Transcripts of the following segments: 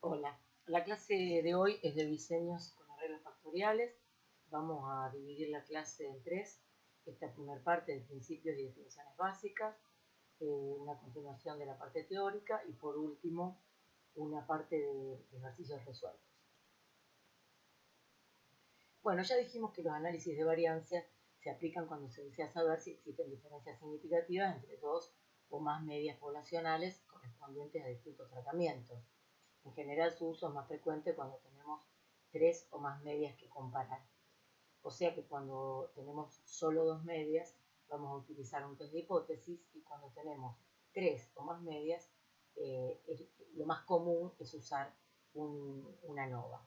Hola, la clase de hoy es de diseños con arreglos factoriales. Vamos a dividir la clase en tres. Esta primera parte de principios y definiciones básicas, una continuación de la parte teórica y por último una parte de ejercicios resueltos. Bueno, ya dijimos que los análisis de variancia se aplican cuando se desea saber si existen diferencias significativas entre dos o más medias poblacionales correspondientes a distintos tratamientos. En general su uso es más frecuente cuando tenemos tres o más medias que comparar. O sea que cuando tenemos solo dos medias vamos a utilizar un test de hipótesis y cuando tenemos tres o más medias lo más común es usar una ANOVA.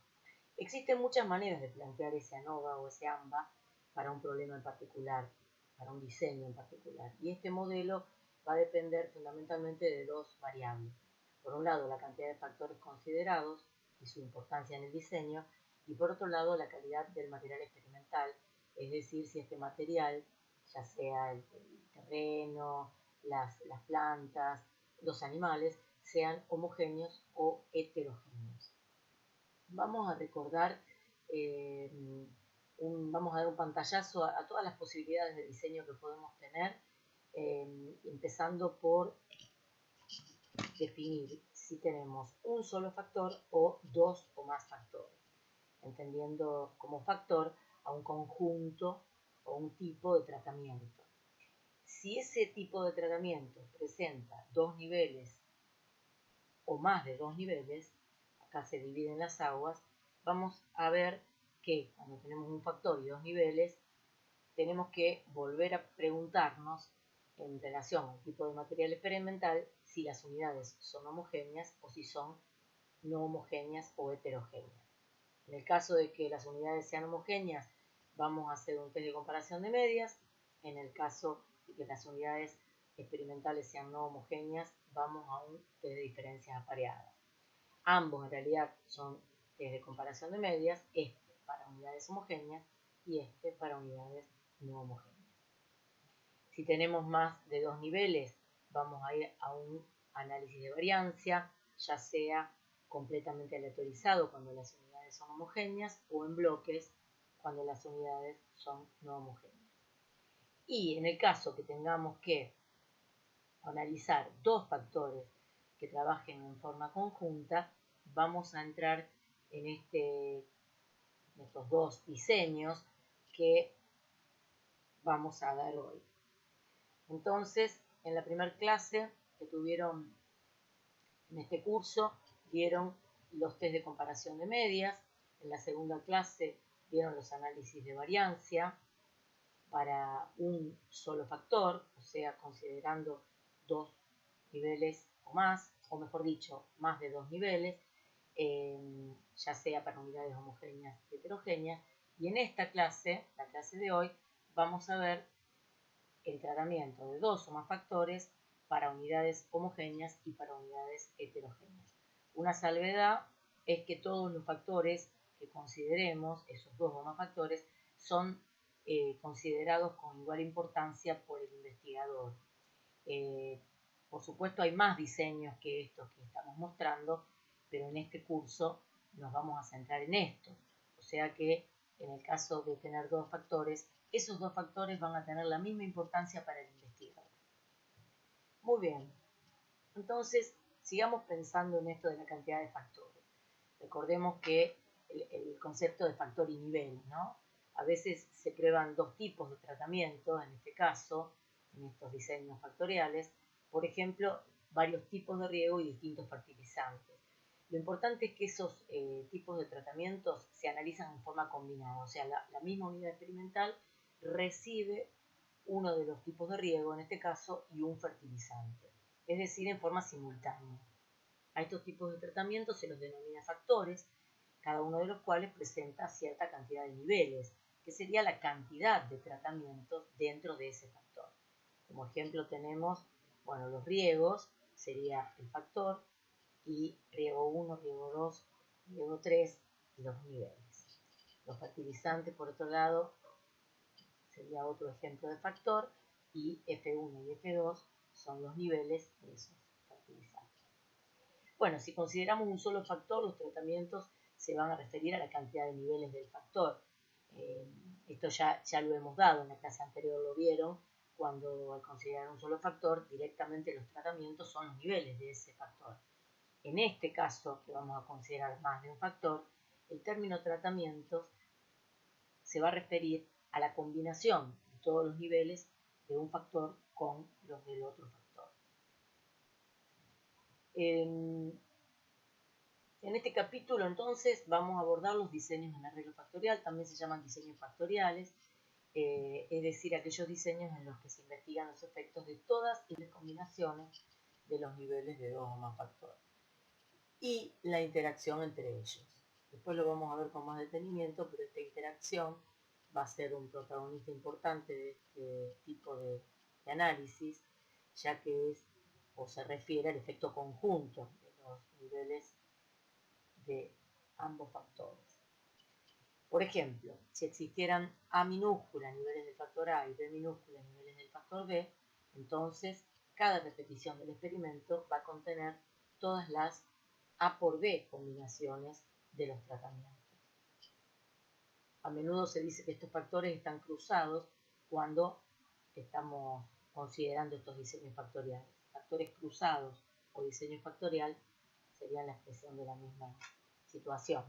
Existen muchas maneras de plantear ese ANOVA o ese AMBA para un problema en particular, para un diseño en particular. Y este modelo va a depender fundamentalmente de dos variables. Por un lado, la cantidad de factores considerados y su importancia en el diseño, y por otro lado, la calidad del material experimental, es decir, si este material, ya sea el terreno, las plantas, los animales, sean homogéneos o heterogéneos. Vamos a recordar, vamos a dar un pantallazo a todas las posibilidades de diseño que podemos tener, empezando por definir si tenemos un solo factor o dos o más factores, entendiendo como factor a un conjunto o un tipo de tratamiento. Si ese tipo de tratamiento presenta dos niveles o más de dos niveles, acá se dividen las aguas, vamos a ver que cuando tenemos un factor y dos niveles, tenemos que volver a preguntarnos en relación al tipo de material experimental si las unidades son homogéneas o si son no homogéneas o heterogéneas. En el caso de que las unidades sean homogéneas, vamos a hacer un test de comparación de medias. En el caso de que las unidades experimentales sean no homogéneas, vamos a un test de diferencias apareadas. Ambos en realidad son test de comparación de medias, este para unidades homogéneas y este para unidades no homogéneas. Si tenemos más de dos niveles, vamos a ir a un análisis de variancia, ya sea completamente aleatorizado cuando las unidades son homogéneas o en bloques cuando las unidades son no homogéneas. Y en el caso que tengamos que analizar dos factores que trabajen en forma conjunta, vamos a entrar en estos dos diseños que vamos a dar hoy. Entonces, en la primera clase que tuvieron en este curso, vieron los test de comparación de medias. En la segunda clase vieron los análisis de variancia para un solo factor, o sea, considerando dos niveles o más, o mejor dicho, más de dos niveles, ya sea para unidades homogéneas y heterogéneas. Y en esta clase, la clase de hoy, vamos a ver el tratamiento de dos o más factores para unidades homogéneas y para unidades heterogéneas. Una salvedad es que todos los factores que consideremos, esos dos o más factores, son considerados con igual importancia por el investigador. Por supuesto hay más diseños que estos que estamos mostrando, pero en este curso nos vamos a centrar en esto. O sea que en el caso de tener dos factores, esos dos factores van a tener la misma importancia para el investigador. Muy bien, entonces sigamos pensando en esto de la cantidad de factores. Recordemos que el concepto de factor y nivel, ¿no? A veces se prueban dos tipos de tratamiento, en este caso, en estos diseños factoriales, por ejemplo, varios tipos de riego y distintos fertilizantes. Lo importante es que esos tipos de tratamientos se analizan en forma combinada, o sea, la misma unidad experimental recibe uno de los tipos de riego, en este caso, y un fertilizante, es decir, en forma simultánea. A estos tipos de tratamientos se los denomina factores, cada uno de los cuales presenta cierta cantidad de niveles, que sería la cantidad de tratamientos dentro de ese factor. Como ejemplo tenemos, bueno, los riegos, sería el factor, y riego 1, riego 2, riego 3 y los niveles. Los fertilizantes, por otro lado, sería otro ejemplo de factor, y F1 y F2 son los niveles de esos fertilizantes. Bueno, si consideramos un solo factor, los tratamientos se van a referir a la cantidad de niveles del factor. Esto ya lo hemos dado, en la clase anterior lo vieron, cuando al considerar un solo factor, directamente los tratamientos son los niveles de ese factor. En este caso, que vamos a considerar más de un factor, el término tratamientos se va a referir a la combinación de todos los niveles de un factor con los del otro factor. En este capítulo entonces vamos a abordar los diseños en arreglo factorial, también se llaman diseños factoriales, es decir, aquellos diseños en los que se investigan los efectos de todas las combinaciones de los niveles de dos o más factores y la interacción entre ellos. Después lo vamos a ver con más detenimiento, pero esta interacción va a ser un protagonista importante de este tipo de análisis, ya que es o se refiere al efecto conjunto de los niveles de ambos factores. Por ejemplo, si existieran A minúscula niveles del factor A y B minúscula niveles del factor B, entonces cada repetición del experimento va a contener todas las A por B combinaciones de los tratamientos. A menudo se dice que estos factores están cruzados cuando estamos considerando estos diseños factoriales. Factores cruzados o diseño factorial serían la expresión de la misma situación.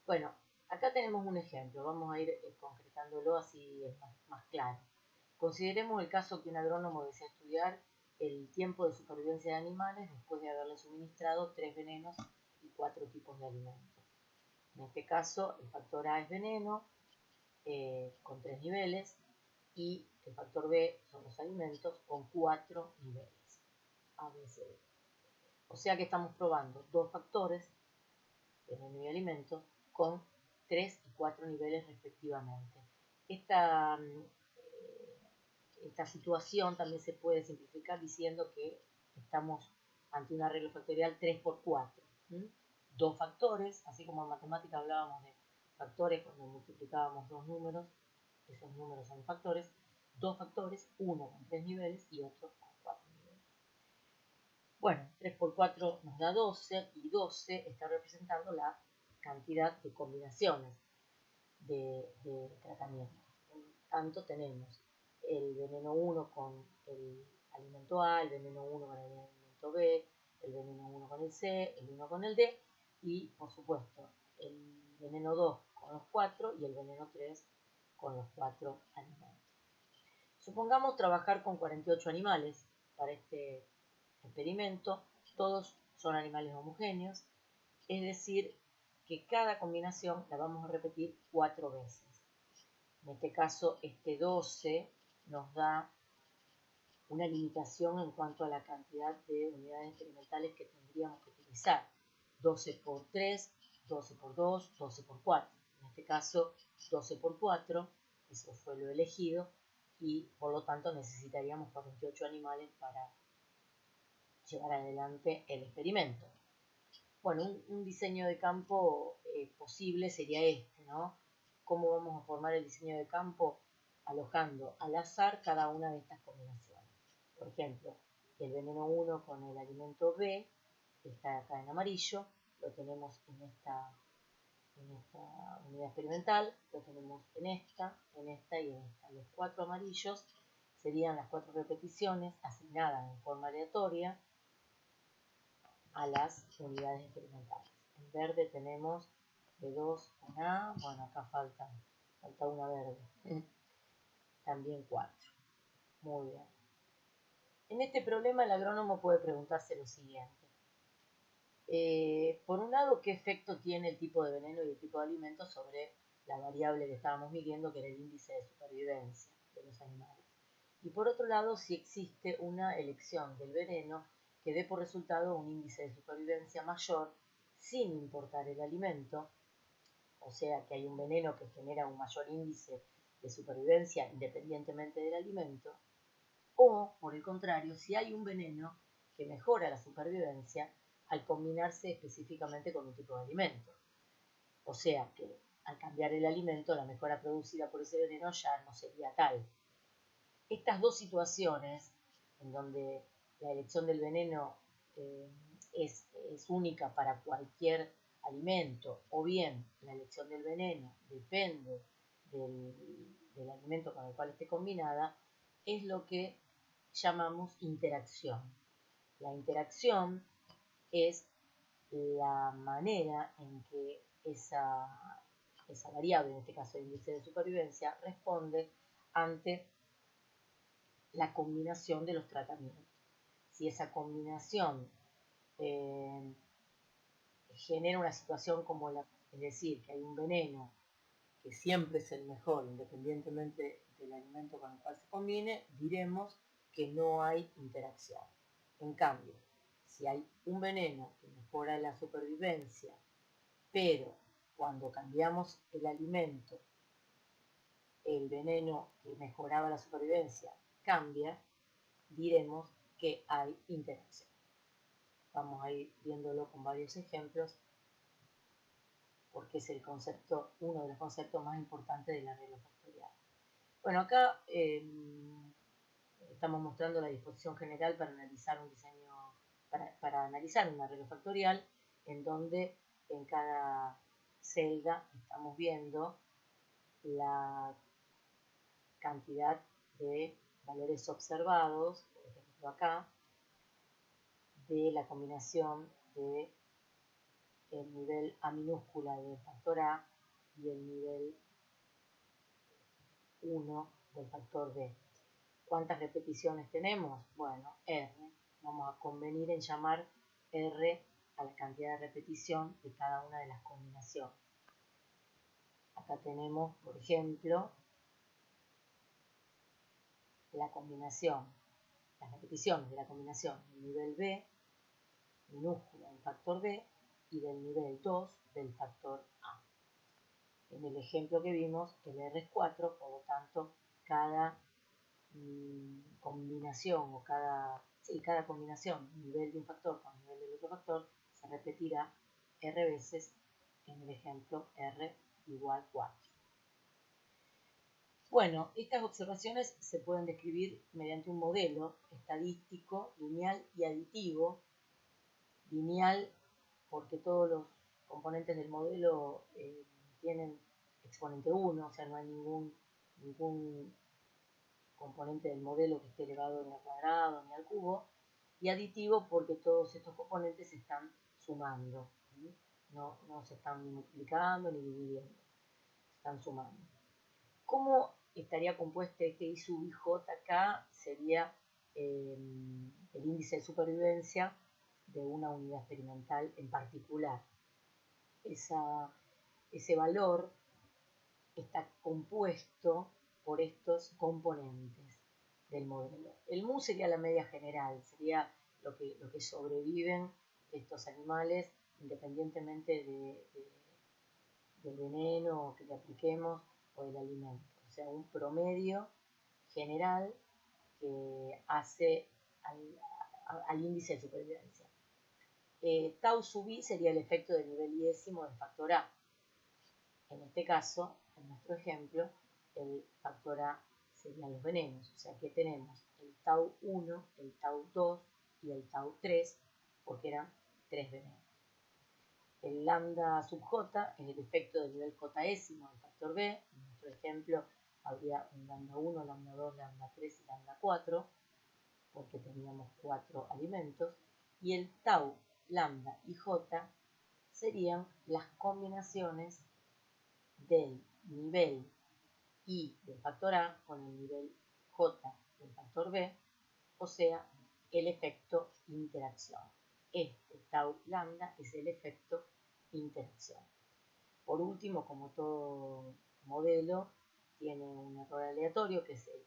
Bueno, acá tenemos un ejemplo, vamos a ir concretándolo así es más claro. Consideremos el caso que un agrónomo desea estudiar el tiempo de supervivencia de animales después de haberle suministrado 3 venenos y 4 tipos de alimentos. En este caso, el factor A es veneno, con 3 niveles, y el factor B son los alimentos con 4 niveles, A, B, C, D. O sea que estamos probando dos factores, veneno y alimentos, con 3 y 4 niveles respectivamente. Esta situación también se puede simplificar diciendo que estamos ante un arreglo factorial 3 por 4. Dos factores, así como en matemáticas hablábamos de factores cuando multiplicábamos dos números, esos números son factores, dos factores, uno con 3 niveles y otro con 4 niveles. Bueno, 3 por 4 nos da 12 y 12 está representando la cantidad de combinaciones de tratamiento. Por tanto, tenemos el veneno 1 con el alimento A, el veneno 1 con el alimento B, el veneno 1 con el C, el 1 con el D y, por supuesto, el veneno 2 con los 4 y el veneno 3 con los 4 alimentos. Supongamos trabajar con 48 animales para este experimento. Todos son animales homogéneos, es decir, que cada combinación la vamos a repetir 4 veces. En este caso, este 12 nos da una limitación en cuanto a la cantidad de unidades experimentales que tendríamos que utilizar. 12 por 3, 12 por 2, 12 por 4. En este caso, 12 por 4, eso fue lo elegido, y por lo tanto necesitaríamos 48 animales para llevar adelante el experimento. Bueno, un diseño de campo posible sería este, ¿no? ¿Cómo vamos a formar el diseño de campo? Alojando al azar cada una de estas combinaciones. Por ejemplo, el veneno 1 con el alimento B, que está acá en amarillo, lo tenemos en esta unidad experimental, lo tenemos en esta y en esta. Los 4 amarillos serían las 4 repeticiones asignadas en forma aleatoria a las unidades experimentales. En verde tenemos B2 con A, bueno, acá falta una verde. También 4. Muy bien. En este problema el agrónomo puede preguntarse lo siguiente. Por un lado, ¿qué efecto tiene el tipo de veneno y el tipo de alimento sobre la variable que estábamos midiendo, que era el índice de supervivencia de los animales? Y por otro lado, si existe una elección del veneno que dé por resultado un índice de supervivencia mayor sin importar el alimento, o sea que hay un veneno que genera un mayor índice de supervivencia independientemente del alimento, o por el contrario, si hay un veneno que mejora la supervivencia al combinarse específicamente con un tipo de alimento. O sea que al cambiar el alimento, la mejora producida por ese veneno ya no sería tal. Estas dos situaciones, en donde la elección del veneno es única para cualquier alimento, o bien la elección del veneno depende del alimento con el cual esté combinada, es lo que llamamos interacción. La interacción es la manera en que esa variable, en este caso el índice de supervivencia, responde ante la combinación de los tratamientos. Si esa combinación genera una situación como es decir, que hay un veneno que siempre es el mejor, independientemente del alimento con el cual se combine, diremos que no hay interacción. En cambio, si hay un veneno que mejora la supervivencia, pero cuando cambiamos el alimento, el veneno que mejoraba la supervivencia cambia, diremos que hay interacción. Vamos a ir viéndolo con varios ejemplos, porque es uno de los conceptos más importantes del arreglo factorial. Bueno, acá estamos mostrando la disposición general para analizar un diseño, para analizar un arreglo factorial, en donde en cada celda estamos viendo la cantidad de valores observados, por ejemplo acá, de la combinación de el nivel A minúscula del factor A y el nivel 1 del factor B. ¿Cuántas repeticiones tenemos? Bueno, R. Vamos a convenir en llamar R a la cantidad de repetición de cada una de las combinaciones. Acá tenemos, por ejemplo, la combinación, las repeticiones de la combinación del nivel B minúscula del factor B y del nivel 2 del factor A. En el ejemplo que vimos, el R es 4, por lo tanto, cada combinación o cada combinación, nivel de un factor con nivel del otro factor, se repetirá R veces en el ejemplo R igual 4. Bueno, estas observaciones se pueden describir mediante un modelo estadístico, lineal y aditivo. Lineal porque todos los componentes del modelo tienen exponente 1, o sea, no hay ningún componente del modelo que esté elevado ni al cuadrado ni al cubo, y aditivo porque todos estos componentes se están sumando, no se están ni multiplicando ni dividiendo, se están sumando. ¿Cómo estaría compuesto este I sub IJ acá? Sería el índice de supervivencia de una unidad experimental en particular. Ese valor está compuesto por estos componentes del modelo. El mu sería la media general, sería lo que sobreviven estos animales independientemente del veneno que le apliquemos o del alimento. O sea, un promedio general que hace al índice de supervivencia. Tau sub i sería el efecto del nivel iésimo del factor A. En este caso, en nuestro ejemplo, el factor A serían los venenos. O sea que tenemos el tau 1, el tau 2 y el tau 3, porque eran 3 venenos. El lambda sub j es el efecto del nivel jésimo del factor B. En nuestro ejemplo habría un lambda 1, lambda 2, lambda 3 y lambda 4, porque teníamos 4 alimentos. Y el tau, lambda y j serían las combinaciones del nivel I del factor A con el nivel J del factor B, o sea, el efecto interacción. Este tau lambda es el efecto interacción. Por último, como todo modelo, tiene un error aleatorio que es el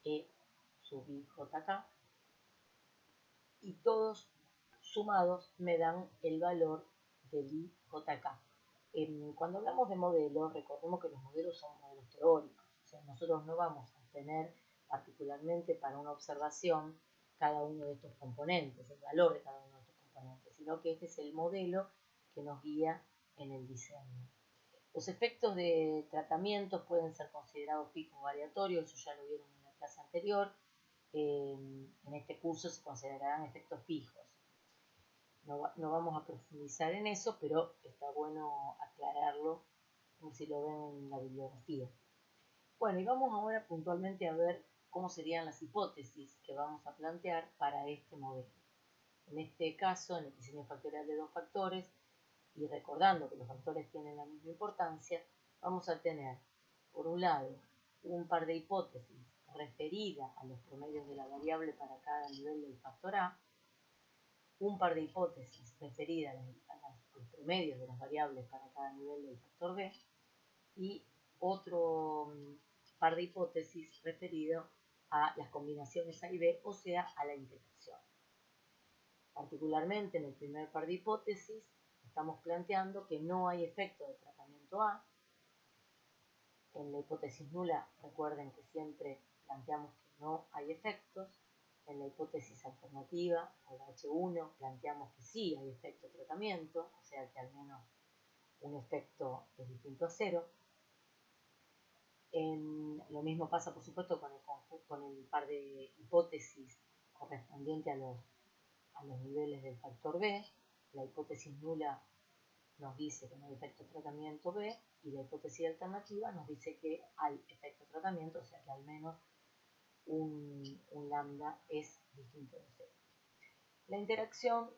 E sub IJK, y todos sumados me dan el valor del IJK. Cuando hablamos de modelos, recordemos que los modelos son modelos teóricos, o sea, nosotros no vamos a tener particularmente para una observación cada uno de estos componentes, el valor de cada uno de estos componentes, sino que este es el modelo que nos guía en el diseño. Los efectos de tratamientos pueden ser considerados fijos o aleatorios, eso ya lo vieron en la clase anterior. En este curso se considerarán efectos fijos. no vamos a profundizar en eso, pero está bueno aclararlo por si lo ven en la bibliografía. Bueno, y vamos ahora puntualmente a ver cómo serían las hipótesis que vamos a plantear para este modelo. En este caso, en el diseño factorial de dos factores, y recordando que los factores tienen la misma importancia, vamos a tener, por un lado, un par de hipótesis referidas a los promedios de la variable para cada nivel del factor A, un par de hipótesis referidas a los promedios de las variables para cada nivel del factor B, y otro par de hipótesis referido a las combinaciones A y B, o sea, a la integración. Particularmente en el primer par de hipótesis, estamos planteando que no hay efecto de tratamiento A. En la hipótesis nula, recuerden que siempre planteamos que no hay efectos. En la hipótesis alternativa, o la H1, planteamos que sí hay efecto de tratamiento, o sea que al menos un efecto es distinto a cero. Lo mismo pasa, por supuesto, con el par de hipótesis correspondiente a los niveles del factor B. La hipótesis nula nos dice que no hay efecto de tratamiento B, y la hipótesis alternativa nos dice que hay efecto de tratamiento, o sea que al menos un lambda es distinto de cero. La interacción,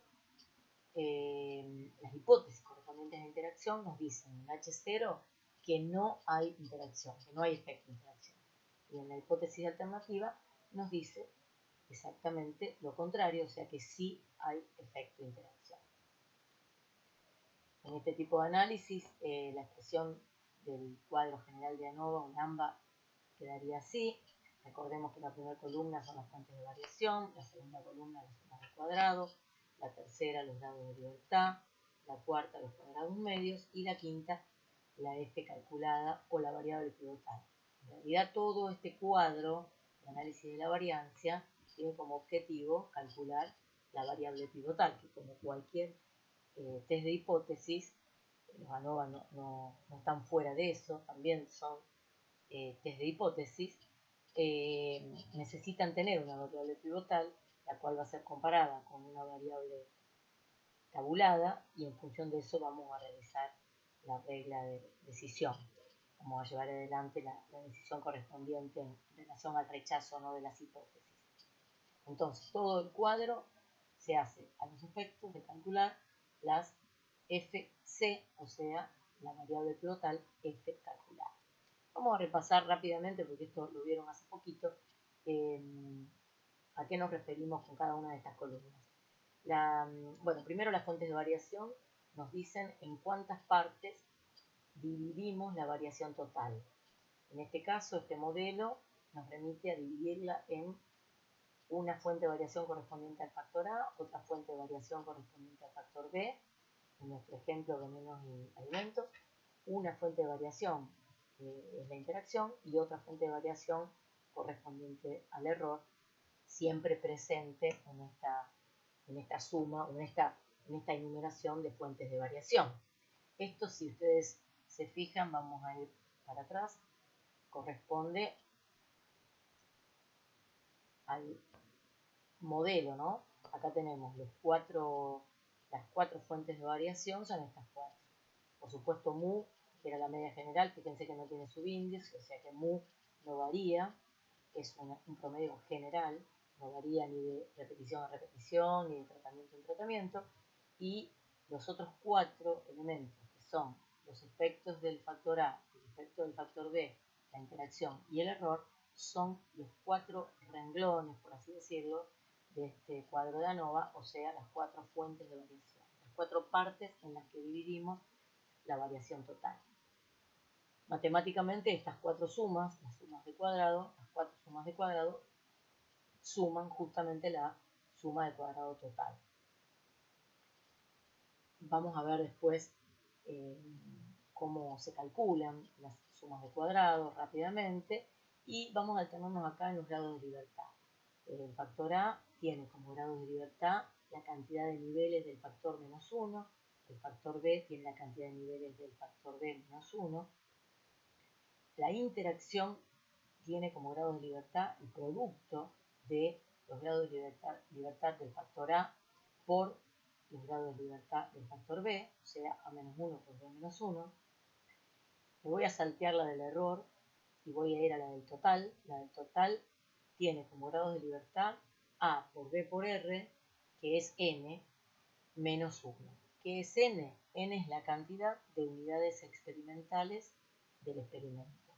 las hipótesis correspondientes a la interacción nos dicen en H0 que no hay interacción, que no hay efecto de interacción. Y en la hipótesis alternativa nos dice exactamente lo contrario, o sea que sí hay efecto de interacción. En este tipo de análisis, la expresión del cuadro general de ANOVA o lambda quedaría así. Recordemos que la primera columna son las fuentes de variación, la segunda columna las sumas de cuadrados, la tercera los grados de libertad, la cuarta los cuadrados medios y la quinta la f calculada o la variable pivotal. En realidad todo este cuadro de análisis de la variancia tiene como objetivo calcular la variable pivotal, que como cualquier test de hipótesis, los ANOVA no están fuera de eso, también son test de hipótesis, necesitan tener una variable pivotal, la cual va a ser comparada con una variable tabulada, y en función de eso vamos a realizar la regla de decisión. Vamos a llevar adelante la decisión correspondiente en relación al rechazo o no de las hipótesis. Entonces, todo el cuadro se hace a los efectos de calcular las FC, o sea, la variable pivotal f calculada. Vamos a repasar rápidamente, porque esto lo vieron hace poquito, a qué nos referimos con cada una de estas columnas. Bueno, primero las fuentes de variación nos dicen en cuántas partes dividimos la variación total. En este caso, este modelo nos remite a dividirla en una fuente de variación correspondiente al factor A, otra fuente de variación correspondiente al factor B, en nuestro ejemplo venenos y alimentos, una fuente de variación que es la interacción, y otra fuente de variación correspondiente al error, siempre presente en esta suma, en esta enumeración de fuentes de variación. Esto, si ustedes se fijan, vamos a ir para atrás, corresponde al modelo, ¿no? Acá tenemos las cuatro fuentes de variación, son estas cuatro. Por supuesto, mu, que era la media general, fíjense que no tiene subíndice, o sea que mu no varía, es un promedio general, no varía ni de repetición a repetición, ni de tratamiento en tratamiento, y los otros cuatro elementos, que son los efectos del factor A, el efecto del factor B, la interacción y el error, son los cuatro renglones, por así decirlo, de este cuadro de ANOVA, o sea, las cuatro fuentes de variación, las cuatro partes en las que dividimos la variación total. Matemáticamente, estas cuatro sumas, las cuatro sumas de cuadrado, suman justamente la suma de cuadrado total. Vamos a ver después cómo se calculan las sumas de cuadrado rápidamente, y vamos a detenernos acá en los grados de libertad. El factor A tiene como grado de libertad la cantidad de niveles del factor menos 1, el factor B tiene la cantidad de niveles del factor B menos 1, la interacción tiene como grado de libertad el producto de los grados de libertad del factor A por los grados de libertad del factor B, o sea, A menos 1 por B menos 1. Me voy a saltear la del error y voy a ir a la del total. La del total tiene como grados de libertad A por B por R, que es N, menos 1. ¿Qué es N? N es la cantidad de unidades experimentales del experimento.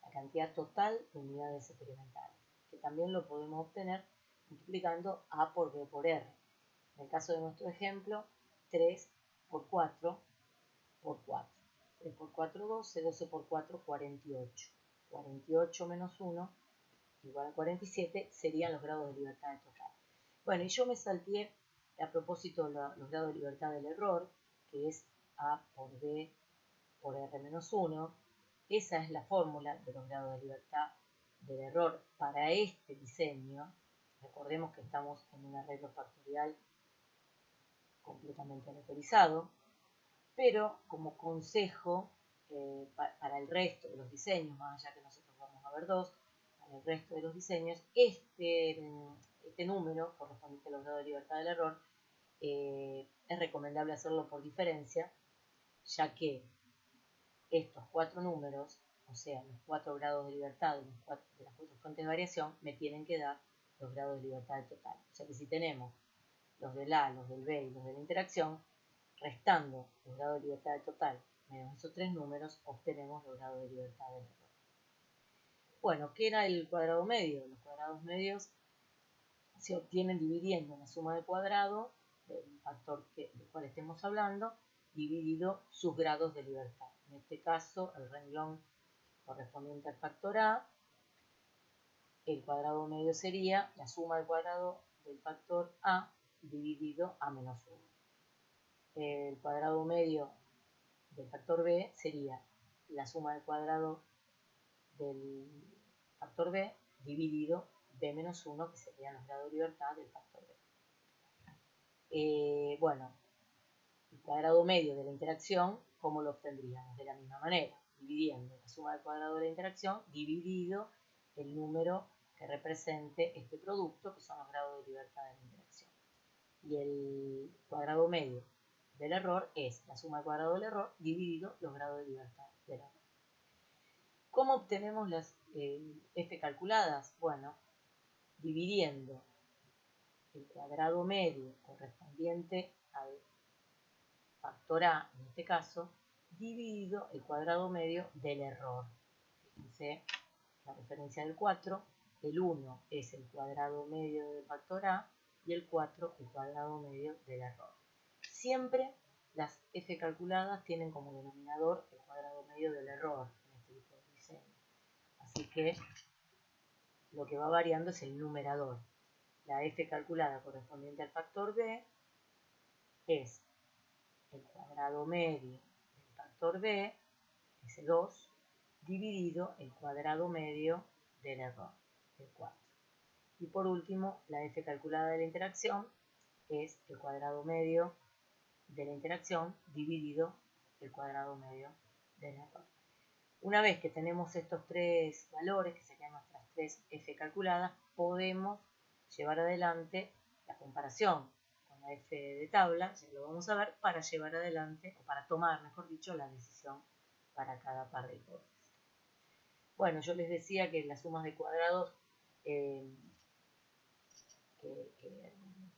La cantidad total de unidades experimentales, que también lo podemos obtener multiplicando A por B por R. En el caso de nuestro ejemplo, 3 por 4 por 4. 3 por 4, 12, 12 por 4, 48. 48 menos 1 igual a 47 serían los grados de libertad total. Bueno, y yo me salteé a propósito los grados de libertad del error, que es A por B por R menos 1. Esa es la fórmula de los grados de libertad del error para este diseño. Recordemos que estamos en un arreglo factorial completamente autorizado, pero como consejo para el resto de los diseños, más allá que nosotros vamos a ver dos, para el resto de los diseños, este número correspondiente a los grados de libertad del error es recomendable hacerlo por diferencia, ya que estos 4 números, o sea, los 4 grados de libertad de las 4 fuentes de variación, me tienen que dar los grados de libertad total. O sea que si tenemos los del A, los del B y los de la interacción, restando los grados de libertad total menos esos 3 números, obtenemos los grados de libertad del error. Bueno, ¿qué era el cuadrado medio? Los cuadrados medios se obtienen dividiendo la suma de cuadrado del factor del cual estemos hablando, dividido sus grados de libertad. En este caso, el renglón correspondiente al factor A, el cuadrado medio sería la suma de cuadrado del factor A dividido A menos 1. El cuadrado medio del factor B sería la suma del cuadrado del factor B dividido B menos 1, que serían los grados de libertad del factor B. Bueno, el cuadrado medio de la interacción, ¿cómo lo obtendríamos? De la misma manera, dividiendo la suma del cuadrado de la interacción dividido el número que represente este producto, que son los grados de libertad de la interacción. Y el cuadrado medio del error es la suma del cuadrado del error dividido los grados de libertad del error. ¿Cómo obtenemos las F calculadas? Bueno, dividiendo el cuadrado medio correspondiente al factor A, en este caso, dividido el cuadrado medio del error. Fíjense la referencia del 4, el 1 es el cuadrado medio del factor A y el 4 el cuadrado medio del error. Siempre las F calculadas tienen como denominador el cuadrado medio del error en este tipo de diseño. Así que lo que va variando es el numerador. La F calculada correspondiente al factor B es el cuadrado medio del factor B, ese 2, dividido el cuadrado medio del error, el 4. Y por último, la F calculada de la interacción es el cuadrado medio de la interacción dividido el cuadrado medio del error. Una vez que tenemos estos 3 valores, que serían nuestras 3 F calculadas, podemos llevar adelante la comparación con la F de tabla, ya lo vamos a ver, para llevar adelante, o para tomar, mejor dicho, la decisión para cada par de hipótesis. Bueno, yo les decía que las sumas de cuadrados que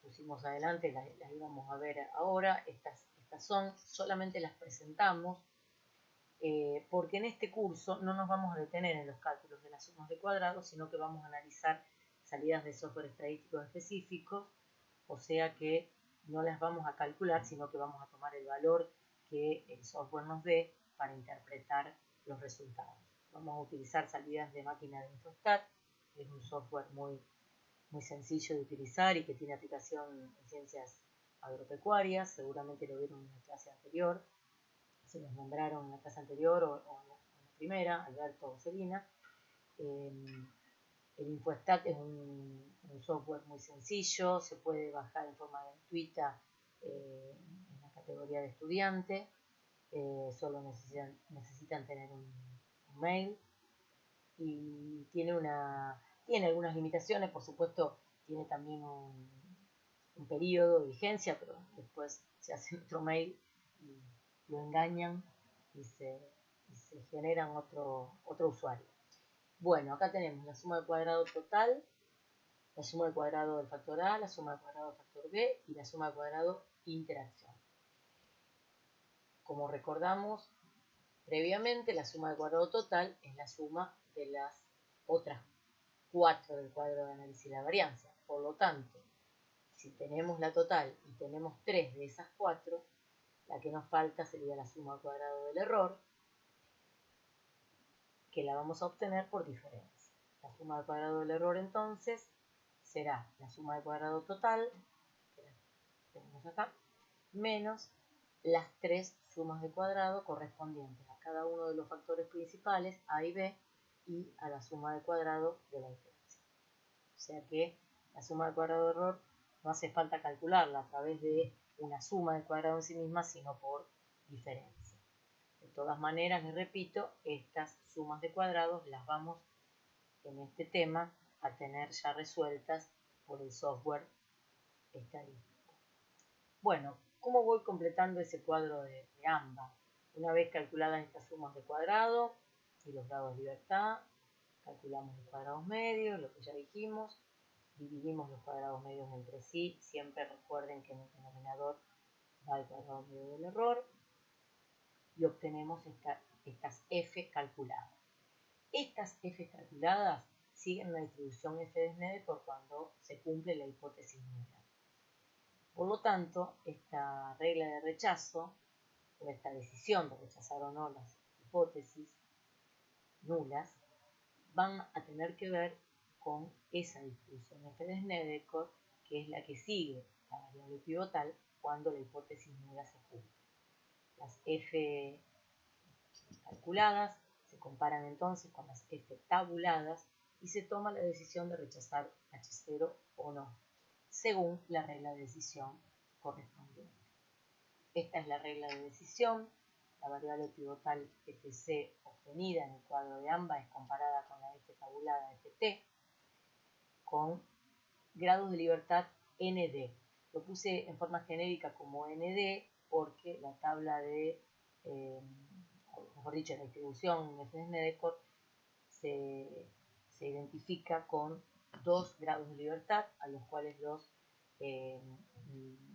pusimos adelante las íbamos a ver ahora. Estas son, solamente las presentamos porque en este curso no nos vamos a detener en los cálculos de las sumas de cuadrados, sino que vamos a analizar salidas de software estadísticos específicos, o sea que no las vamos a calcular, sino que vamos a tomar el valor que el software nos dé para interpretar los resultados. Vamos a utilizar salidas de máquina de Infostat, que es un software muy sencillo de utilizar y que tiene aplicación en ciencias agropecuarias. Seguramente lo vieron en la clase anterior, se los nombraron en la clase anterior o en la primera, Alberto o Celina. El Infostat es un software muy sencillo, se puede bajar en forma gratuita en la categoría de estudiante, solo necesitan tener un mail y tiene algunas limitaciones, por supuesto tiene también un periodo de vigencia, pero después se hace otro mail y lo engañan y se generan otro usuario. Bueno, acá tenemos la suma del cuadrado total, la suma del cuadrado del factor A, la suma del cuadrado del factor B y la suma del cuadrado interacción. Como recordamos previamente, la suma del cuadrado total es la suma de las otras 4 del cuadro de análisis de la varianza. Por lo tanto, si tenemos la total y tenemos 3 de esas 4, la que nos falta sería la suma al cuadrado del error, que la vamos a obtener por diferencia. La suma al cuadrado del error entonces será la suma al cuadrado total, que la tenemos acá, menos las 3 sumas de cuadrado correspondientes a cada uno de los factores principales, A y B, y a la suma de cuadrado de la diferencia. O sea que la suma de cuadrado de error no hace falta calcularla a través de una suma de cuadrado en sí misma, sino por diferencia. De todas maneras, les repito, estas sumas de cuadrados las vamos en este tema a tener ya resueltas por el software estadístico. Bueno, ¿cómo voy completando ese cuadro de AMBA? Una vez calculadas estas sumas de cuadrado y los grados de libertad, calculamos los cuadrados medios, lo que ya dijimos, dividimos los cuadrados medios entre sí, siempre recuerden que en el denominador va el cuadrado medio del error, y obtenemos estas f calculadas. Estas f calculadas siguen la distribución f de Snedeker cuando se cumple la hipótesis nula. Por lo tanto, esta regla de rechazo, o esta decisión de rechazar o no las hipótesis nulas, van a tener que ver con esa distribución f de Snedeker, que es la que sigue la variable pivotal cuando la hipótesis nula se cumple. Las f calculadas se comparan entonces con las f tabuladas y se toma la decisión de rechazar H0 o no, según la regla de decisión correspondiente. Esta es la regla de decisión. La variable pivotal Fc obtenida en el cuadro de AMBA es comparada con la f tabulada Ft con grados de libertad ND. Lo puse en forma genérica como ND porque la tabla de, mejor dicho, la distribución f de Snedeker se identifica con 2 grados de libertad, a los cuales los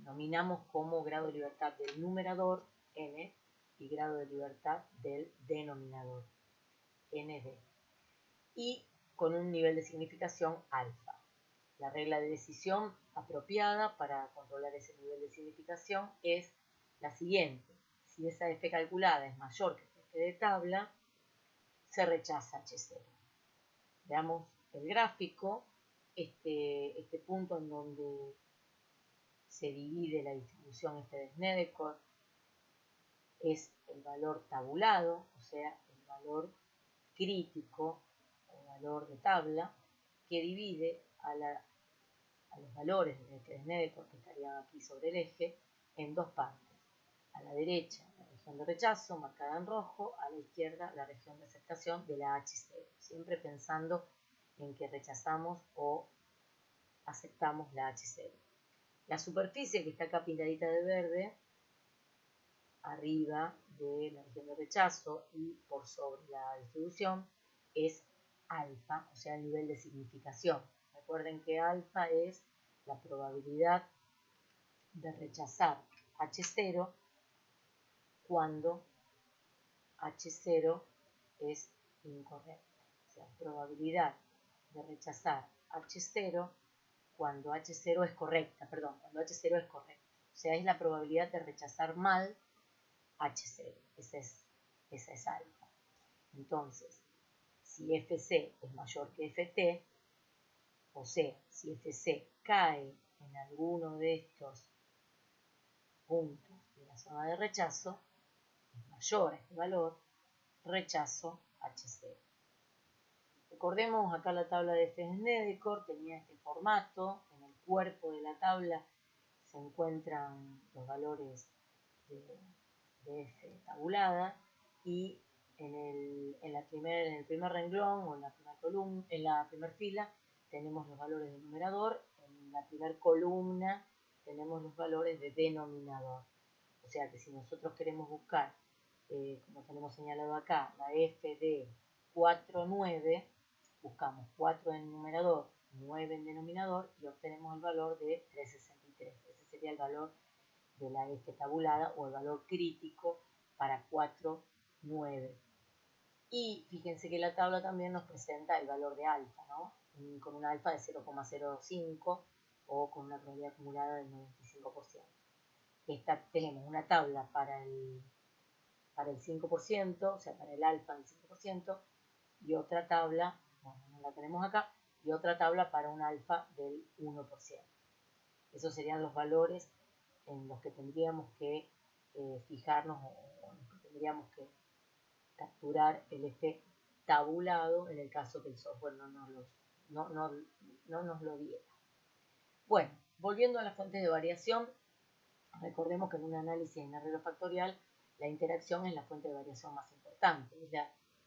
nominamos como grado de libertad del numerador n y grado de libertad del denominador nd, y con un nivel de significación alfa. La regla de decisión apropiada para controlar ese nivel de significación es la siguiente: si esa f calculada es mayor que esta f de tabla, se rechaza H0. Veamos el gráfico, este punto en donde se divide la distribución f de Snedeker es el valor tabulado, o sea, el valor crítico o valor de tabla, que divide a los valores de f de Snedeker, que estarían aquí sobre el eje, en dos partes. A la derecha, la región de rechazo, marcada en rojo; a la izquierda, la región de aceptación de la H0, siempre pensando en que rechazamos o aceptamos la H0. La superficie, que está acá pintadita de verde, arriba de la región de rechazo y por sobre la distribución, es alfa, o sea, el nivel de significación. Recuerden que alfa es la probabilidad de rechazar H0 cuando H0 es incorrecto. O sea, probabilidad de rechazar H0 cuando H0 es correcta, cuando H0 es correcta. O sea, es la probabilidad de rechazar mal H0. Esa es alfa. Entonces, si Fc es mayor que Ft, o sea, si Fc cae en alguno de estos puntos de la zona de rechazo, es mayor a este valor, rechazo H0. Recordemos acá la tabla de f de Snedeker, tenía este formato. En el cuerpo de la tabla se encuentran los valores de f tabulada, y en el primer renglón o en la primera columna, en la primera fila, tenemos los valores del numerador. En la primera columna tenemos los valores de denominador. O sea que si nosotros queremos buscar, como tenemos señalado acá, la f de 4, 9, buscamos 4 en numerador, 9 en denominador y obtenemos el valor de 363. Ese sería el valor de la f tabulada o el valor crítico para 4, 9. Y fíjense que la tabla también nos presenta el valor de alfa, ¿no? Con un alfa de 0,05 o con una probabilidad acumulada del 95%. Tenemos una tabla para el 5%, o sea, para el alfa del 5%, y otra tabla, bueno, no la tenemos acá, y otra tabla para un alfa del 1%. Esos serían los valores en los que tendríamos que fijarnos o en los que tendríamos que capturar el f tabulado en el caso que el software no nos lo diera. Bueno, volviendo a la fuente de variación, recordemos que en un análisis en arreglo factorial la interacción es la fuente de variación más importante.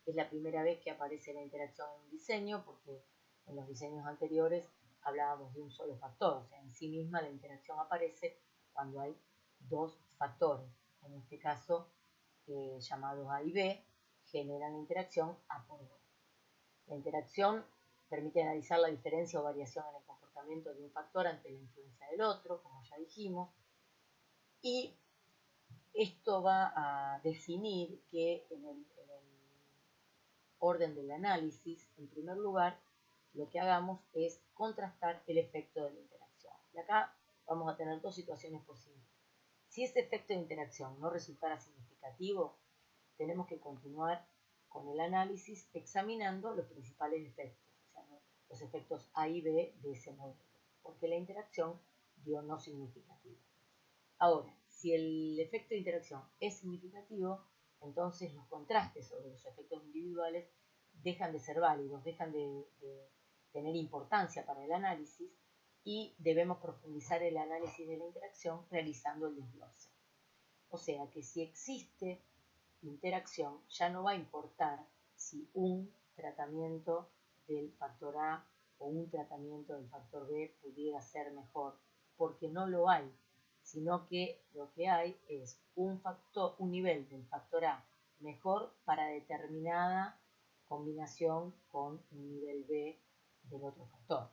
Es la primera vez que aparece la interacción en un diseño, porque en los diseños anteriores hablábamos de un solo factor. O sea, en sí misma la interacción aparece cuando hay dos factores. En este caso, llamados A y B, generan la interacción A por B. La interacción permite analizar la diferencia o variación en el comportamiento de un factor ante la influencia del otro, como ya dijimos, y esto va a definir que en el orden del análisis, en primer lugar, lo que hagamos es contrastar el efecto de la interacción. Y acá vamos a tener dos situaciones posibles. Si ese efecto de interacción no resultara significativo, tenemos que continuar con el análisis examinando los principales efectos, o sea, los efectos A y B de ese modelo, porque la interacción dio no significativo. Ahora, si el efecto de interacción es significativo, entonces los contrastes sobre los efectos individuales dejan de ser válidos, dejan de tener importancia para el análisis y debemos profundizar el análisis de la interacción realizando el desglose. O sea que si existe interacción, ya no va a importar si un tratamiento del factor A o un tratamiento del factor B pudiera ser mejor, porque no lo hay, sino que lo que hay es un nivel del factor A mejor para determinada combinación con un nivel B del otro factor.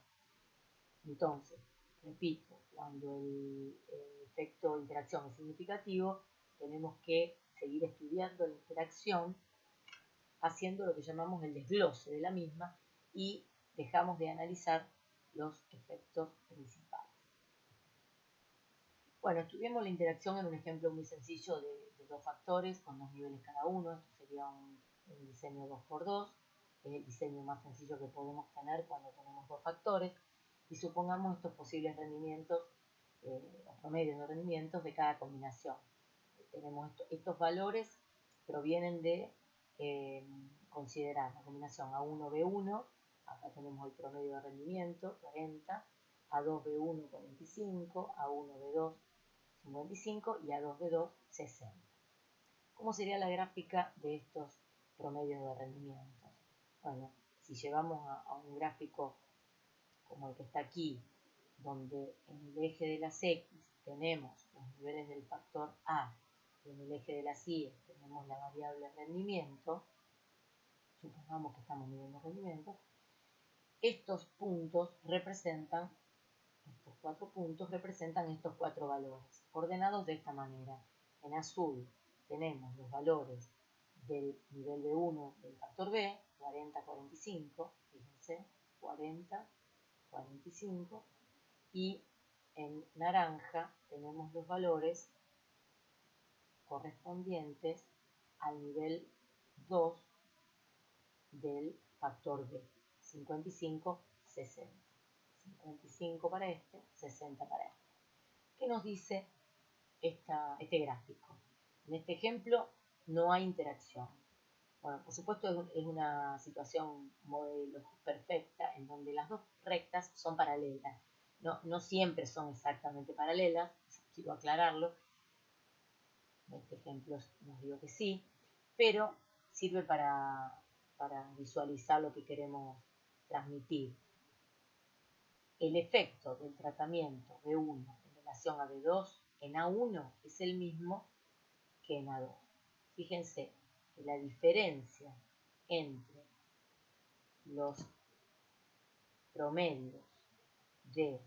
Entonces, repito, cuando el efecto de interacción es significativo, tenemos que seguir estudiando la interacción, haciendo lo que llamamos el desglose de la misma y dejamos de analizar los efectos principales. Bueno, estudiemos la interacción en un ejemplo muy sencillo de dos factores con dos niveles cada uno. Esto sería un diseño 2×2, es el diseño más sencillo que podemos tener cuando tenemos dos factores. Y supongamos estos posibles rendimientos, los promedios de rendimientos de cada combinación. Tenemos estos valores, provienen de considerar la combinación A1-B1, acá tenemos el promedio de rendimiento, 40, A2-B1, 45, A1-B2, 55 y A2-B2, 60. ¿Cómo sería la gráfica de estos promedios de rendimientos? Bueno, si llevamos a un gráfico como el que está aquí, donde en el eje de las X tenemos los niveles del factor A y en el eje de las Y tenemos la variable rendimiento, supongamos que estamos midiendo rendimiento, estos puntos representan, estos 4 puntos representan estos 4 valores, ordenados de esta manera. En azul tenemos los valores del nivel B1 del factor B, 40-45, fíjense, 40-45, y en naranja tenemos los valores correspondientes al nivel 2 del factor B, 55, 60. 55 para este, 60 para este. ¿Qué nos dice este gráfico? En este ejemplo no hay interacción. Bueno, por supuesto es una situación modelo perfecta en donde las dos rectas son paralelas. No siempre son exactamente paralelas, quiero aclararlo. En este ejemplo nos digo que sí, pero sirve para visualizar lo que queremos transmitir. El efecto del tratamiento B1 en el relación a B2 en A1 es el mismo que en A2. Fíjense que la diferencia entre los promedios de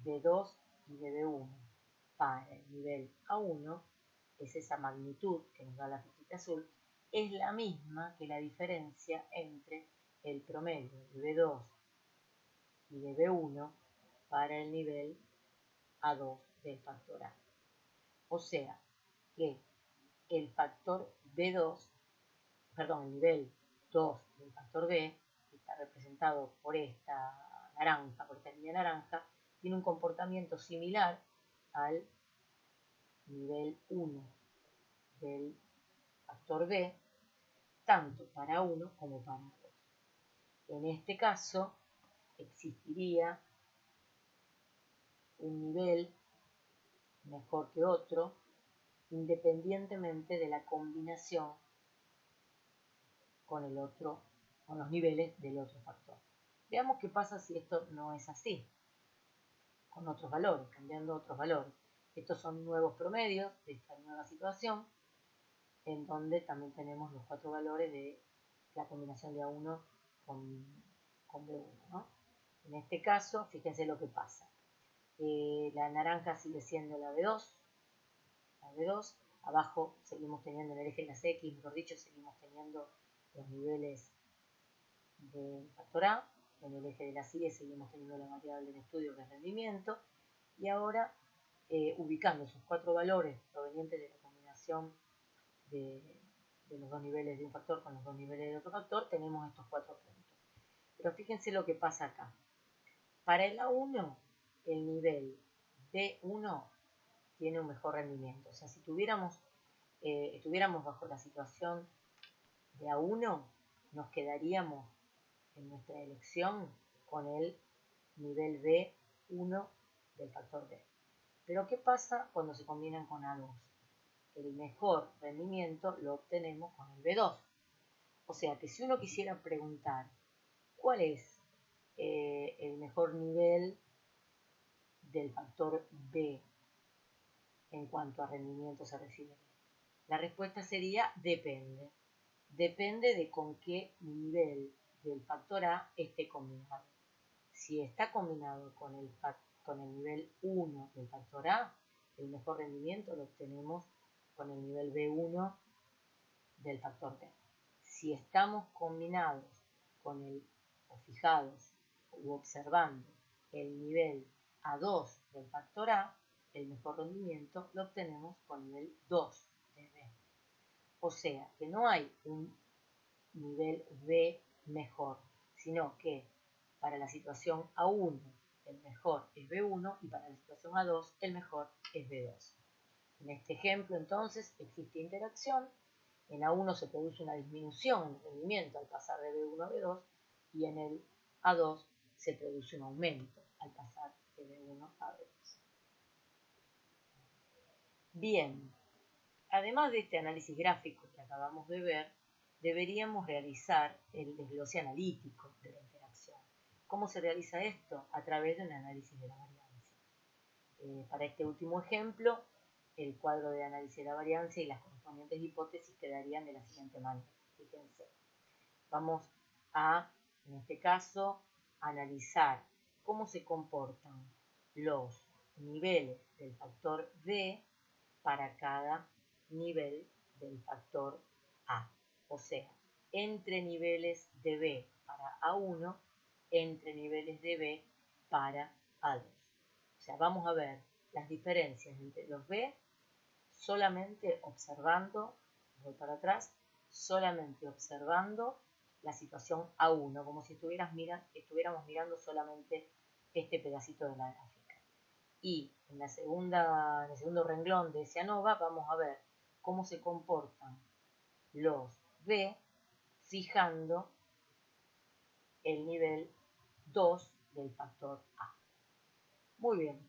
B2 y de B1 para el nivel A1 es esa magnitud que nos da la flechita azul, es la misma que la diferencia entre el promedio de B2 y de B1 para el nivel A2 del factor A. O sea que el factor B2, perdón, el nivel 2 del factor B, que está representado por esta naranja, por esta línea naranja, tiene un comportamiento similar al nivel 1 del factor B, tanto para 1 como para 2. En este caso, existiría un nivel mejor que otro, independientemente de la combinación con los niveles del otro factor. Veamos qué pasa si esto no es así, con otros valores, cambiando otros valores. Estos son nuevos promedios de esta nueva situación, en donde también tenemos los 4 valores de la combinación de A1 con B1, ¿no? En este caso, fíjense lo que pasa. La naranja sigue siendo la B2, abajo seguimos teniendo en el eje de las X, mejor dicho, seguimos teniendo los niveles del factor A, en el eje de las Y seguimos teniendo la variable de estudio que es rendimiento, y ahora ubicando esos 4 valores provenientes de la combinación de los dos niveles de un factor con los dos niveles de otro factor, tenemos estos 4 puntos. Pero fíjense lo que pasa acá. Para el A1, el nivel B1 tiene un mejor rendimiento. O sea, si estuviéramos bajo la situación de A1, nos quedaríamos en nuestra elección con el nivel B1 del factor B. Pero ¿qué pasa cuando se combinan con A2? El mejor rendimiento lo obtenemos con el B2. O sea que si uno quisiera preguntar cuál es el mejor nivel del factor B en cuanto a rendimiento se refiere, la respuesta sería depende. Depende de con qué nivel del factor A esté combinado. Si está combinado con el nivel 1 del factor A, el mejor rendimiento lo obtenemos con el nivel B1 del factor B. Si estamos combinados con o fijados u observando el nivel A2 del factor A, el mejor rendimiento lo obtenemos con el nivel 2 de B. O sea que no hay un nivel B mejor, sino que para la situación A1 el mejor es B1 y para la situación A2 el mejor es B2. En este ejemplo entonces existe interacción, en A1 se produce una disminución en el rendimiento al pasar de B1 a B2 y en el A2 se produce un aumento al pasar de B1 a B2. Bien, además de este análisis gráfico que acabamos de ver, deberíamos realizar el desglose analítico de la interacción. ¿Cómo se realiza esto? A través de un análisis de la variancia. Para este último ejemplo, el cuadro de análisis de la variancia y las correspondientes hipótesis quedarían de la siguiente manera. Fíjense, vamos a, en este caso, analizar cómo se comportan los niveles del factor B para cada nivel del factor A. O sea, entre niveles de B para A1, entre niveles de B para A2. O sea, vamos a ver las diferencias entre los B solamente observando, voy para atrás, solamente observando la situación A1, como si estuviéramos mirando solamente este pedacito de la gráfica. Y en el segundo renglón de ese ANOVA vamos a ver cómo se comportan los B fijando el nivel 2 del factor A. Muy bien,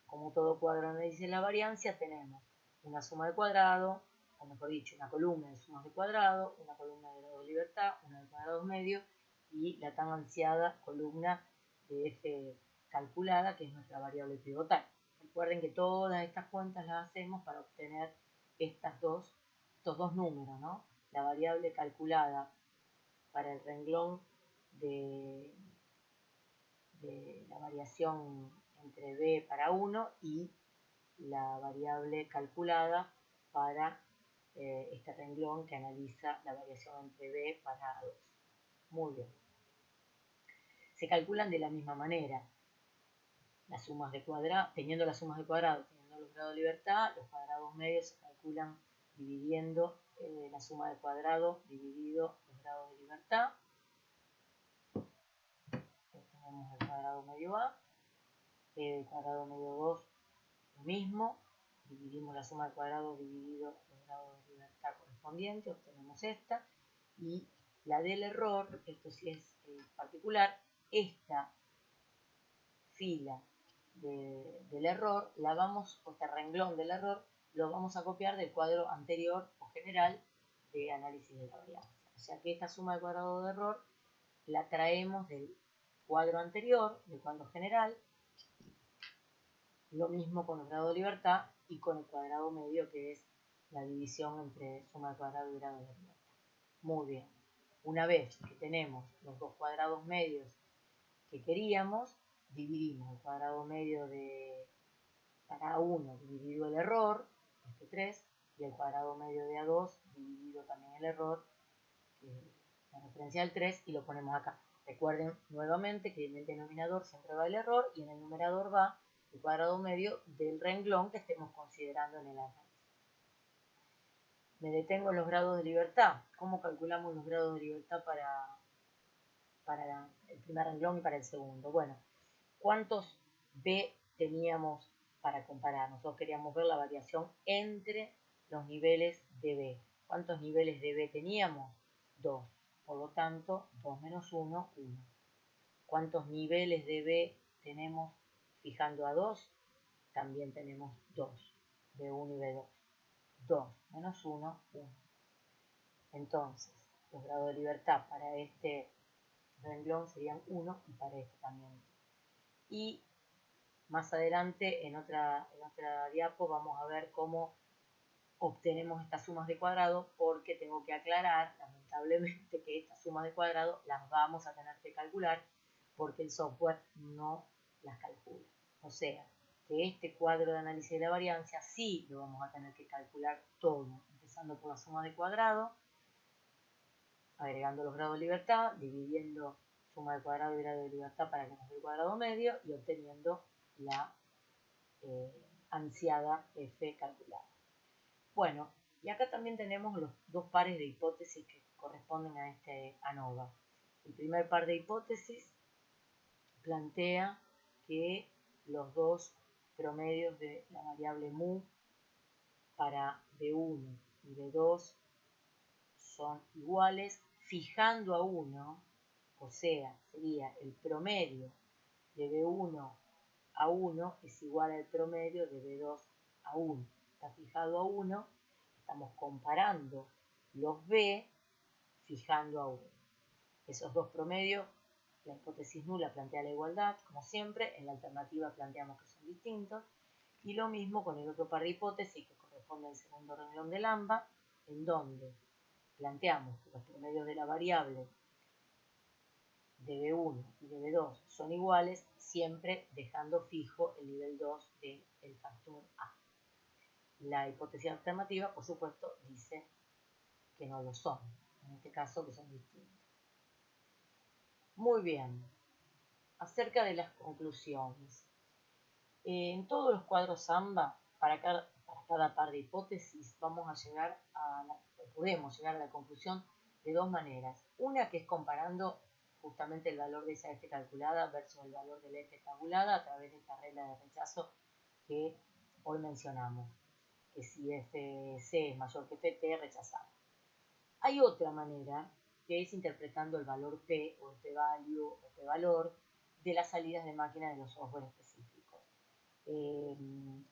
como todo cuadro de análisis de la variancia tenemos una suma de cuadrado, o mejor dicho, una columna de sumas de cuadrado, una columna de grado de libertad, una de cuadrados medios y la tan ansiada columna de F calculada, que es nuestra variable pivotal. Recuerden que todas estas cuentas las hacemos para obtener estos dos números, ¿no? La variable calculada para el renglón de la variación entre b para 1 y la variable calculada para este renglón que analiza la variación entre b para 2. Muy bien. Se calculan de la misma manera. Las sumas de cuadrado, teniendo las sumas de cuadrado, teniendo los grados de libertad, los cuadrados medios se calculan dividiendo la suma de cuadrado dividido los grados de libertad. Tenemos el cuadrado medio A, el cuadrado medio 2, lo mismo, dividimos la suma de cuadrado dividido los grados de libertad correspondientes, obtenemos esta, y la del error, esto sí es particular, esta fila del error, este renglón del error, lo vamos a copiar del cuadro anterior o general de análisis de la varianza. O sea que esta suma de cuadrado de error la traemos del cuadro anterior, del cuadro general, lo mismo con el grado de libertad y con el cuadrado medio, que es la división entre suma de cuadrado y grado de libertad. Muy bien. Una vez que tenemos los dos cuadrados medios que queríamos, dividimos el cuadrado medio para A1 dividido el error, este 3, y el cuadrado medio de A2 dividido también el error, la referencia del 3, y lo ponemos acá. Recuerden nuevamente que en el denominador siempre va el error y en el numerador va el cuadrado medio del renglón que estemos considerando en el análisis. Me detengo en los grados de libertad. ¿Cómo calculamos los grados de libertad para el primer renglón y para el segundo? Bueno, ¿cuántos B teníamos para comparar? Nosotros queríamos ver la variación entre los niveles de B. ¿Cuántos niveles de B teníamos? 2. Por lo tanto, 2 menos 1, 1. ¿Cuántos niveles de B tenemos fijando a 2? También tenemos 2. B1 y B2. 2 menos 1, 1. Entonces, los grados de libertad para este renglón serían 1 y para este también. Y más adelante, en otra diapo, vamos a ver cómo obtenemos estas sumas de cuadrado, porque tengo que aclarar, lamentablemente, que estas sumas de cuadrado las vamos a tener que calcular porque el software no las calcula. O sea, que este cuadro de análisis de la varianza sí lo vamos a tener que calcular todo, empezando por la suma de cuadrado, agregando los grados de libertad, dividiendo suma de cuadrado y grado de libertad para que nos dé el cuadrado medio y obteniendo la ansiada f calculada. Bueno, y acá también tenemos los dos pares de hipótesis que corresponden a este ANOVA. El primer par de hipótesis plantea que los dos promedios de la variable mu para B1 y B2 son iguales, fijando a 1, o sea, sería el promedio de B1 a 1 es igual al promedio de B2 a 1. Está fijado a 1, estamos comparando los B fijando a 1. Esos dos promedios, la hipótesis nula plantea la igualdad, como siempre, en la alternativa planteamos que son distintos, y lo mismo con el otro par de hipótesis que corresponde al segundo renglón del AMBA, en donde planteamos que los promedios de la variable de B1 y de B2 son iguales, siempre dejando fijo el nivel 2 del factor A. La hipótesis alternativa, por supuesto, dice que no lo son, en este caso que son distintos. Muy bien, acerca de las conclusiones. En todos los cuadros AMBA, para cada par de hipótesis, podemos llegar a la conclusión de dos maneras. Una que es comparando justamente el valor de esa f calculada versus el valor de la f tabulada a través de esta regla de rechazo que hoy mencionamos, que si fc es mayor que ft, rechazamos. Hay otra manera que es interpretando el valor p o el p-value o p-valor de las salidas de máquina de los software específicos.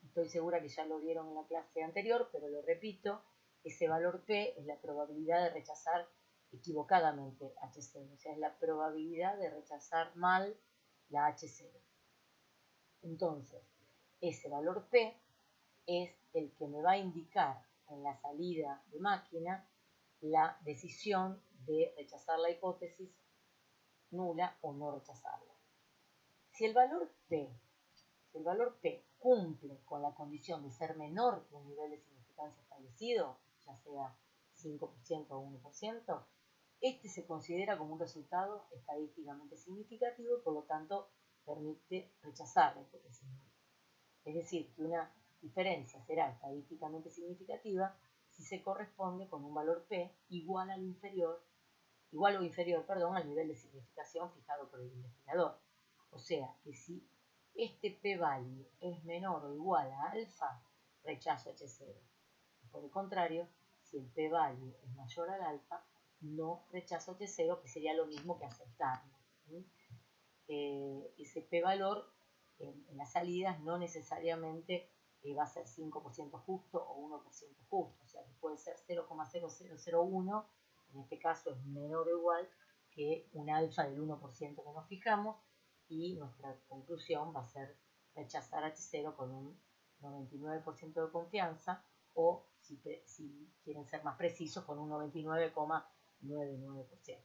Estoy segura que ya lo vieron en la clase anterior, pero lo repito, ese valor p es la probabilidad de rechazar equivocadamente H0, o sea, es la probabilidad de rechazar mal la H0. Entonces, ese valor P es el que me va a indicar en la salida de máquina la decisión de rechazar la hipótesis nula o no rechazarla. Si el valor P cumple con la condición de ser menor que un nivel de significancia establecido, ya sea 5% o 1%, este se considera como un resultado estadísticamente significativo y por lo tanto permite rechazar la hipótesis nula. Es decir, que una diferencia será estadísticamente significativa si se corresponde con un valor P igual o inferior al nivel de significación fijado por el investigador. O sea, que si este p-value es menor o igual a alfa, rechazo H0. Por el contrario, si el p-value es mayor al alfa, no rechazo H0, que sería lo mismo que aceptarlo. Ese p-valor en las salidas no necesariamente va a ser 5% justo o 1% justo, o sea que puede ser 0,0001, en este caso es menor o igual que un alfa del 1% que nos fijamos, y nuestra conclusión va a ser rechazar H0 con un 99% de confianza, o si quieren ser más precisos, con un 99,99%.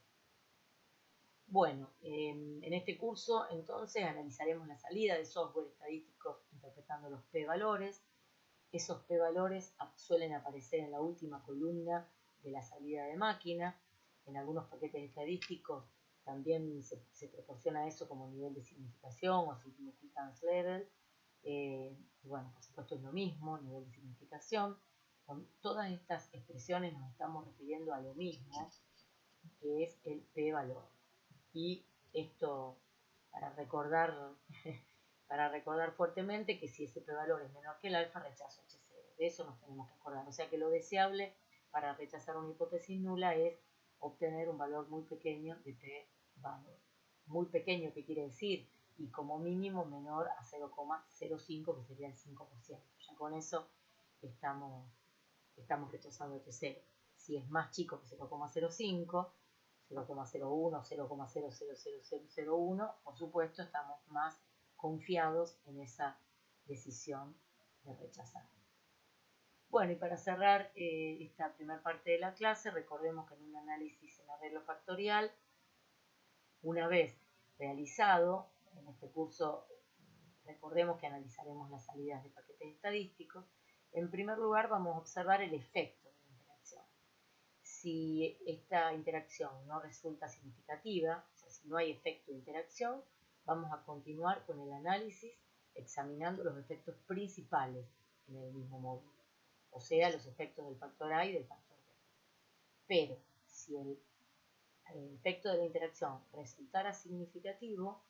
Bueno, en este curso entonces analizaremos la salida de software estadístico interpretando los p-valores. Esos p-valores suelen aparecer en la última columna de la salida de máquina. En algunos paquetes estadísticos también se proporciona eso como nivel de significación o significance level. Bueno, por supuesto es lo mismo, nivel de significación. Con todas estas expresiones nos estamos refiriendo a lo mismo, que es el p-valor. Y esto para recordar fuertemente que si ese p-valor es menor que el alfa, rechazo H0. De eso nos tenemos que acordar. O sea que lo deseable para rechazar una hipótesis nula es obtener un valor muy pequeño de p-valor. Muy pequeño, ¿qué quiere decir? Y como mínimo menor a 0,05, que sería el 5%. Ya con eso estamos rechazando H0. Si es más chico que 0,05, 0,01, 0,000001, por supuesto estamos más confiados en esa decisión de rechazar. Bueno, y para cerrar esta primera parte de la clase, recordemos que en un análisis en arreglo factorial, una vez realizado, en este curso recordemos que analizaremos las salidas de paquetes estadísticos. En primer lugar vamos a observar el efecto de la interacción. Si esta interacción no resulta significativa, o sea, si no hay efecto de interacción, vamos a continuar con el análisis examinando los efectos principales en el mismo módulo, o sea, los efectos del factor A y del factor B. Pero si el efecto de la interacción resultara significativo,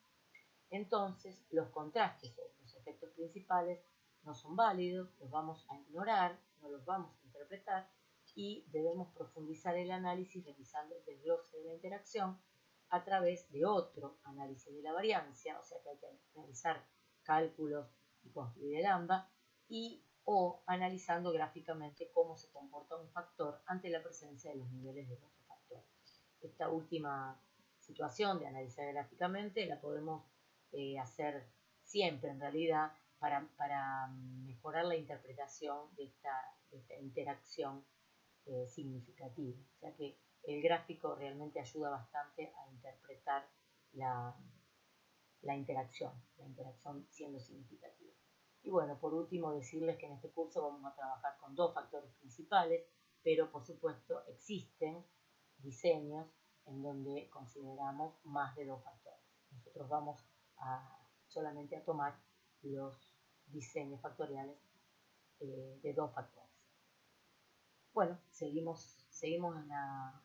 entonces los contrastes o los efectos principales no son válidos, los vamos a ignorar, no los vamos a interpretar, y debemos profundizar el análisis revisando el desglose de la interacción a través de otro análisis de la variancia, o sea que hay que realizar cálculos y construir el AMBA, o analizando gráficamente cómo se comporta un factor ante la presencia de los niveles del otro factor. Esta última situación de analizar gráficamente la podemos hacer siempre en realidad para mejorar la interpretación de esta interacción significativa. O sea que el gráfico realmente ayuda bastante a interpretar la interacción siendo significativa. Y bueno, por último decirles que en este curso vamos a trabajar con dos factores principales, pero por supuesto existen diseños en donde consideramos más de dos factores. Nosotros vamos solamente a tomar los diseños factoriales de dos factores. Bueno, seguimos en la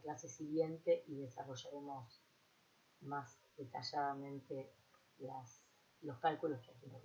clase siguiente y desarrollaremos más detalladamente los cálculos que aquí nos